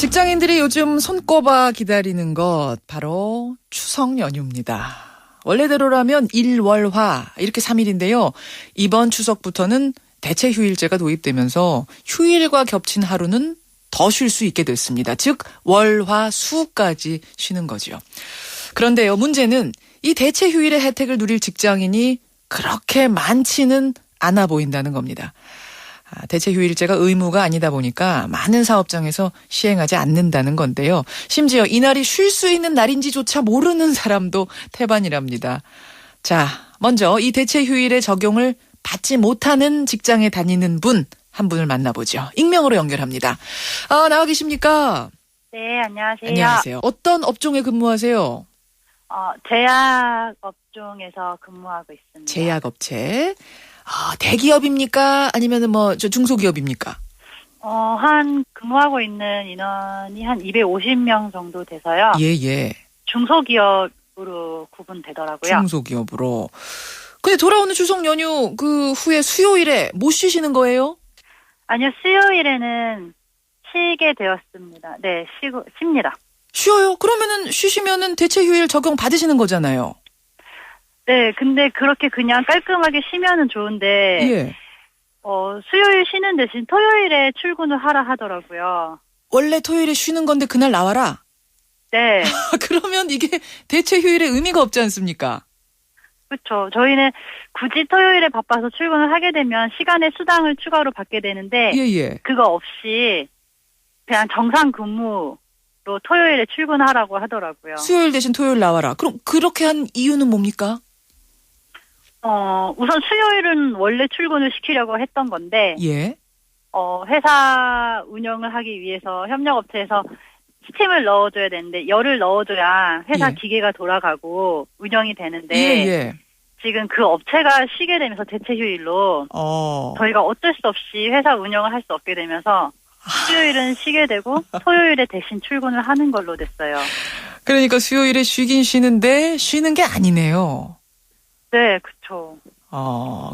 직장인들이 요즘 손꼽아 기다리는 것 바로 추석 연휴입니다. 원래대로라면 일월화 이렇게 3일인데요. 이번 추석부터는 대체 휴일제가 도입되면서 휴일과 겹친 하루는 더 쉴 수 있게 됐습니다. 즉 월화 수까지 쉬는 거죠. 그런데요, 문제는 이 대체 휴일의 혜택을 누릴 직장인이 그렇게 많지는 않아 보인다는 겁니다. 대체 휴일제가 의무가 아니다 보니까 많은 사업장에서 시행하지 않는다는 건데요. 심지어 이날이 쉴 수 있는 날인지조차 모르는 사람도 태반이랍니다. 자, 먼저 이 대체 휴일의 적용을 받지 못하는 직장에 다니는 분 한 분을 만나보죠. 익명으로 연결합니다. 나와 계십니까? 네, 안녕하세요. 안녕하세요. 어떤 업종에 근무하세요? 제약 업종에서 근무하고 있습니다. 제약업체. 대기업입니까? 아니면 중소기업입니까? 근무하고 있는 인원이 한 250명 정도 돼서요. 예. 중소기업으로 구분되더라고요. 중소기업으로. 근데 돌아오는 추석 연휴 그 후에 수요일에 못 쉬시는 거예요? 아니요, 수요일에는 쉬게 되었습니다. 네, 쉽니다. 쉬어요? 그러면은 쉬시면은 대체 휴일 적용 받으시는 거잖아요. 네, 근데 그렇게 그냥 깔끔하게 쉬면은 좋은데, 예. 수요일 쉬는 대신 토요일에 출근을 하라 하더라고요. 원래 토요일에 쉬는 건데 그날 나와라? 네. 그러면 이게 대체 휴일의 의미가 없지 않습니까? 그렇죠. 저희는 굳이 토요일에 바빠서 출근을 하게 되면 시간의 수당을 추가로 받게 되는데, 예. 그거 없이 그냥 정상 근무로 토요일에 출근하라고 하더라고요. 수요일 대신 토요일 나와라. 그럼 그렇게 한 이유는 뭡니까? 우선 수요일은 원래 출근을 시키려고 했던 건데, 예. 회사 운영을 하기 위해서 협력업체에서 스팀을 넣어줘야 되는데, 열을 넣어줘야 회사 예. 기계가 돌아가고 운영이 되는데, 예. 지금 그 업체가 쉬게 되면서 대체 휴일로 저희가 어쩔 수 없이 회사 운영을 할 수 없게 되면서 수요일은 쉬게 되고 토요일에 대신 출근을 하는 걸로 됐어요. 그러니까 수요일에 쉬긴 쉬는데 쉬는 게 아니네요. 네, 그렇죠.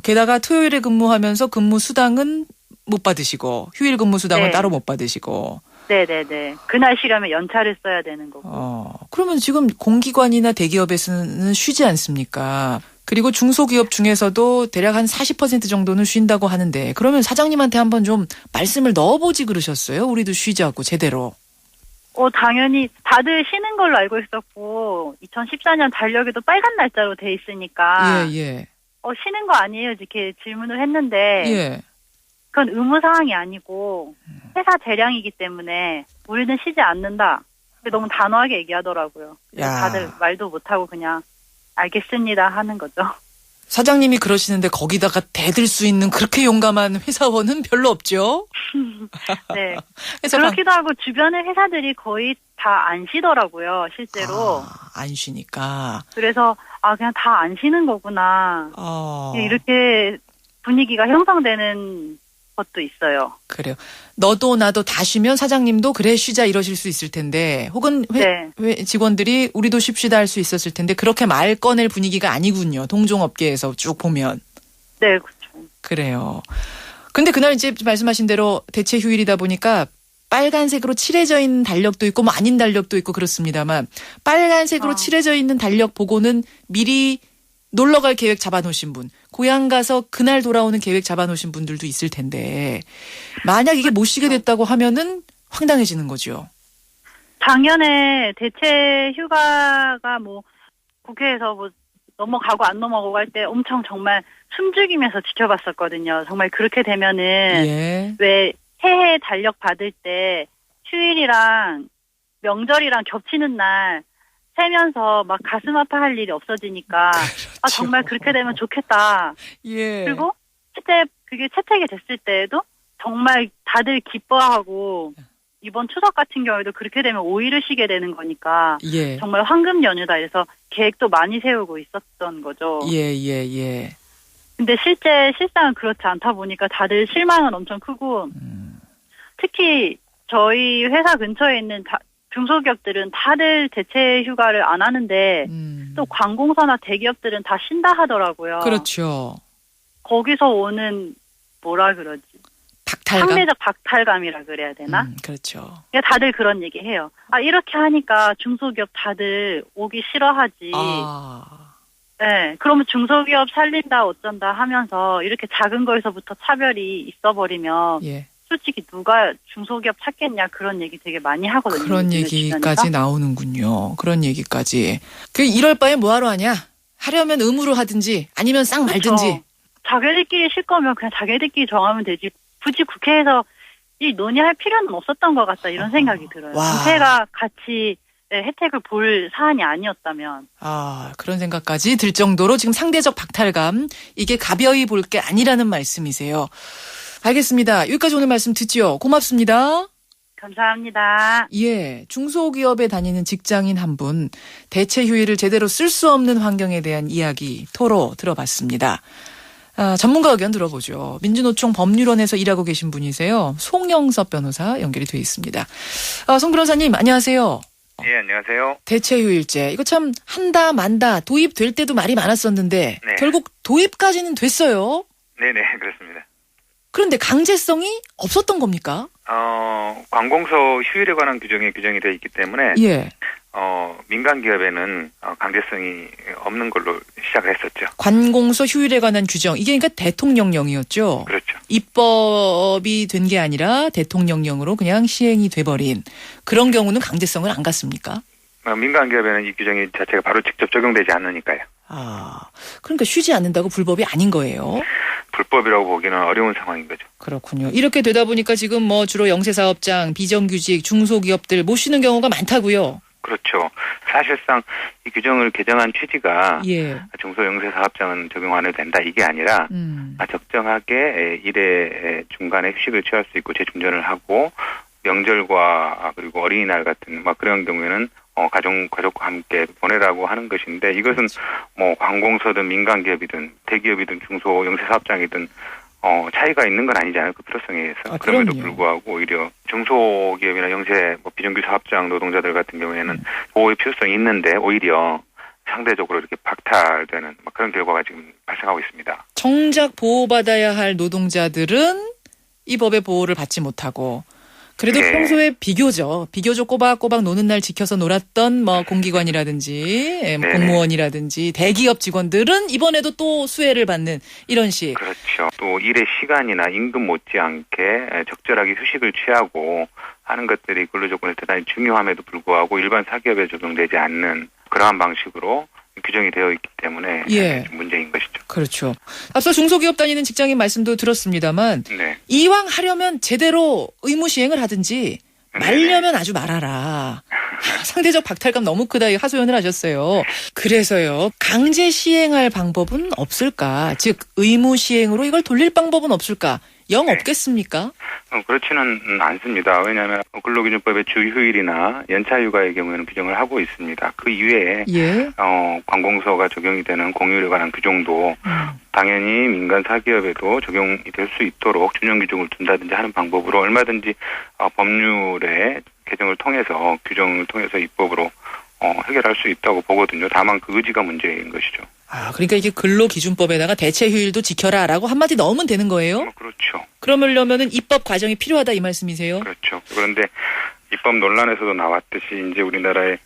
게다가 토요일에 근무하면서 근무 수당은 못 받으시고 휴일 근무 수당은 네. 따로 못 받으시고. 네네네. 그날 쉬려면 연차를 써야 되는 거고. 그러면 지금 공기관이나 대기업에서는 쉬지 않습니까? 그리고 중소기업 중에서도 대략 한 40% 정도는 쉰다고 하는데 그러면 사장님한테 한번 좀 말씀을 넣어보지 그러셨어요? 우리도 쉬자고 제대로. 당연히 다들 쉬는 걸로 알고 있었고 2014년 달력에도 빨간 날짜로 돼 있으니까 예. 쉬는 거 아니에요? 이렇게 질문을 했는데 예. 그건 의무사항이 아니고 회사 재량이기 때문에 우리는 쉬지 않는다. 너무 단호하게 얘기하더라고요. 다들 말도 못하고 그냥 알겠습니다 하는 거죠. 사장님이 그러시는데 거기다가 대들 수 있는 그렇게 용감한 회사원은 별로 없죠? 네. 그렇기도 하고 주변의 회사들이 거의 다 안 쉬더라고요, 실제로. 안 쉬니까. 그래서 그냥 다 안 쉬는 거구나. 이렇게 분위기가 형성되는 것도 있어요. 그래요. 너도 나도 다 쉬면 사장님도 그래 쉬자 이러실 수 있을 텐데 혹은 회 직원들이 우리도 쉽시다 할 수 있었을 텐데 그렇게 말 꺼낼 분위기가 아니군요. 동종업계에서 쭉 보면. 네, 그렇죠. 그래요. 근데 그날 이제 말씀하신 대로 대체 휴일이다 보니까 빨간색으로 칠해져 있는 달력도 있고 아닌 달력도 있고 그렇습니다만 빨간색으로 칠해져 있는 달력 보고는 미리 놀러 갈 계획 잡아놓으신 분, 고향 가서 그날 돌아오는 계획 잡아놓으신 분들도 있을 텐데 만약 이게 못 쉬게 됐다고 하면은 황당해지는 거죠. 작년에 대체 휴가가 국회에서 넘어가고 안 넘어가고 할 때 엄청 정말 숨죽이면서 지켜봤었거든요. 정말 그렇게 되면은 왜 해외 달력 받을 때 휴일이랑 명절이랑 겹치는 날 세면서 막 가슴 아파할 일이 없어지니까 그렇죠. 정말 그렇게 되면 좋겠다. 그리고 실제 그게 채택이 됐을 때에도 정말 다들 기뻐하고 이번 추석 같은 경우에도 그렇게 되면 5일을 쉬게 되는 거니까 정말 황금 연휴다 이래서 계획도 많이 세우고 있었던 거죠. 예. 근데 실상은 그렇지 않다 보니까 다들 실망은 엄청 크고 특히 저희 회사 근처에 있는 중소기업들은 다들 대체 휴가를 안 하는데 또 관공서나 대기업들은 다 쉰다 하더라고요. 그렇죠. 거기서 오는 뭐라 그러지? 박탈감? 상대적 박탈감이라 그래야 되나? 그렇죠. 그러니까 다들 그런 얘기 해요. 아, 이렇게 하니까 중소기업 다들 오기 싫어하지. 네, 그러면 중소기업 살린다 어쩐다 하면서 이렇게 작은 거에서부터 차별이 있어버리면 예. 솔직히 누가 중소기업 찾겠냐 그런 얘기 되게 많이 하거든요. 그런 얘기까지 나오는군요. 그런 얘기까지. 그 이럴 바에 뭐하러 하냐? 하려면 의무로 하든지 아니면 싹 말든지. 그렇죠. 자기들끼리 쉴 거면 그냥 자기들끼리 정하면 되지. 굳이 국회에서 이 논의할 필요는 없었던 것 같다 이런 생각이 들어요. 국회가 같이 혜택을 볼 사안이 아니었다면. 그런 생각까지 들 정도로 지금 상대적 박탈감, 이게 가벼이 볼 게 아니라는 말씀이세요. 알겠습니다. 여기까지 오늘 말씀 듣지요. 고맙습니다. 감사합니다. 예, 중소기업에 다니는 직장인 한 분, 대체 휴일을 제대로 쓸 수 없는 환경에 대한 이야기, 토로 들어봤습니다. 전문가 의견 들어보죠. 민주노총 법률원에서 일하고 계신 분이세요. 송영섭 변호사 연결이 돼 있습니다. 송 변호사님, 안녕하세요. 예, 안녕하세요. 대체휴일제, 이거 참 한다 만다 도입될 때도 말이 많았었는데 네. 결국 도입까지는 됐어요. 네네, 그렇습니다. 그런데 강제성이 없었던 겁니까? 관공서 휴일에 관한 규정이 규정이 되어 있기 때문에 예. 민간 기업에는 강제성이 없는 걸로 시작을 했었죠. 관공서 휴일에 관한 규정, 이게 그러니까 대통령령이었죠. 그렇죠. 입법이 된 게 아니라 대통령령으로 그냥 시행이 돼버린 그런 경우는 강제성을 안 갖습니까? 민간 기업에는 이 규정이 자체가 바로 직접 적용되지 않으니까요. 그러니까 쉬지 않는다고 불법이 아닌 거예요. 불법이라고 보기는 어려운 상황인 거죠. 그렇군요. 이렇게 되다 보니까 지금 뭐 주로 영세사업장, 비정규직, 중소기업들 못 쉬는 경우가 많다고요. 그렇죠. 사실상 이 규정을 개정한 취지가 예. 중소 영세 사업장은 적용 안 해도 된다 이게 아니라 적정하게 일의 중간에 휴식을 취할 수 있고 재충전을 하고 명절과 그리고 어린이날 같은 막 그런 경우에는 가족과 함께 보내라고 하는 것인데 이것은 뭐 관공서든 민간 기업이든 대기업이든 중소 영세 사업장이든 차이가 있는 건 아니잖아요. 그 필요성에 의해서. 그럼에도 불구하고 오히려 중소기업이나 영세 비정규 사업장 노동자들 같은 경우에는 보호의 필요성이 있는데 오히려 상대적으로 이렇게 박탈되는 그런 결과가 지금 발생하고 있습니다. 정작 보호받아야 할 노동자들은 이 법의 보호를 받지 못하고 그래도 네. 평소에 비교적 꼬박꼬박 노는 날 지켜서 놀았던 뭐 공기관이라든지 공무원이라든지 대기업 직원들은 이번에도 또 수혜를 받는 이런 식. 그렇죠. 또 일의 시간이나 임금 못지않게 적절하게 휴식을 취하고 하는 것들이 근로조건에 대단히 중요함에도 불구하고 일반 사기업에 적용되지 않는 그러한 방식으로 규정이 되어 있기 때문에 예. 좀 문제인 것이죠. 그렇죠. 앞서 중소기업 다니는 직장인 말씀도 들었습니다만 네. 이왕 하려면 제대로 의무 시행을 하든지 말려면 아주 말아라. 상대적 박탈감 너무 크다 하소연을 하셨어요. 그래서요. 강제 시행할 방법은 없을까? 즉 의무 시행으로 이걸 돌릴 방법은 없을까? 영 없겠습니까? 그렇지는 않습니다. 왜냐하면 근로기준법의 주휴일이나 연차휴가의 경우에는 규정을 하고 있습니다. 그 이외에 예. 관공서가 적용이 되는 공휴일에 관한 규정도 당연히 민간 사기업에도 적용이 될 수 있도록 준용 규정을 둔다든지 하는 방법으로 얼마든지 법률의 개정을 통해서 규정을 통해서 입법으로 해결할 수 있다고 보거든요. 다만 그 의지가 문제인 것이죠. 그러니까 이게 근로기준법에다가 대체휴일도 지켜라라고 한마디 넣으면 되는 거예요? 그렇죠. 그러려면은 입법 과정이 필요하다 이 말씀이세요? 그렇죠. 그런데 입법 논란에서도 나왔듯이 이제 우리나라에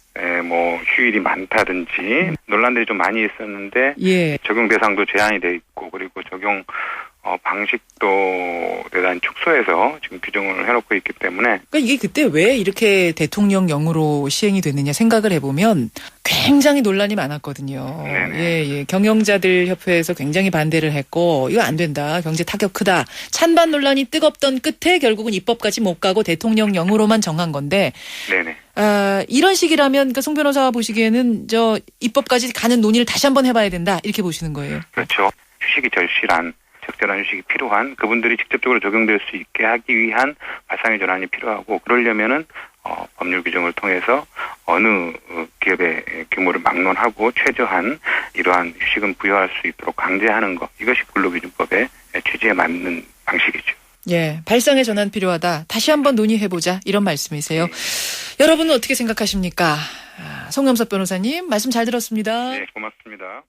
뭐 휴일이 많다든지 논란들이 좀 많이 있었는데 예. 적용 대상도 제한이 돼 있고 그리고 적용 방식도 대단히 축소해서 지금 규정을 해놓고 있기 때문에 그러니까 이게 그때 왜 이렇게 대통령령으로 시행이 됐느냐 생각을 해보면 굉장히 논란이 많았거든요. 예. 경영자들 협회에서 굉장히 반대를 했고 이거 안 된다. 경제 타격 크다. 찬반 논란이 뜨겁던 끝에 결국은 입법까지 못 가고 대통령령으로만 정한 건데 네네. 이런 식이라면 그러니까 송 변호사 보시기에는 입법까지 가는 논의를 다시 한번 해봐야 된다. 이렇게 보시는 거예요. 그렇죠. 휴식이 절실한 적절한 휴식이 필요한 그분들이 직접적으로 적용될 수 있게 하기 위한 발상의 전환이 필요하고 그러려면은 법률 규정을 통해서 어느 기업의 규모를 막론하고 최저한 이러한 휴식은 부여할 수 있도록 강제하는 것 이것이 근로기준법의 취지에 맞는 방식이죠. 예, 발상의 전환 필요하다. 다시 한번 논의해보자 이런 말씀이세요. 여러분은 어떻게 생각하십니까? 송영섭 변호사님 말씀 잘 들었습니다. 네, 고맙습니다.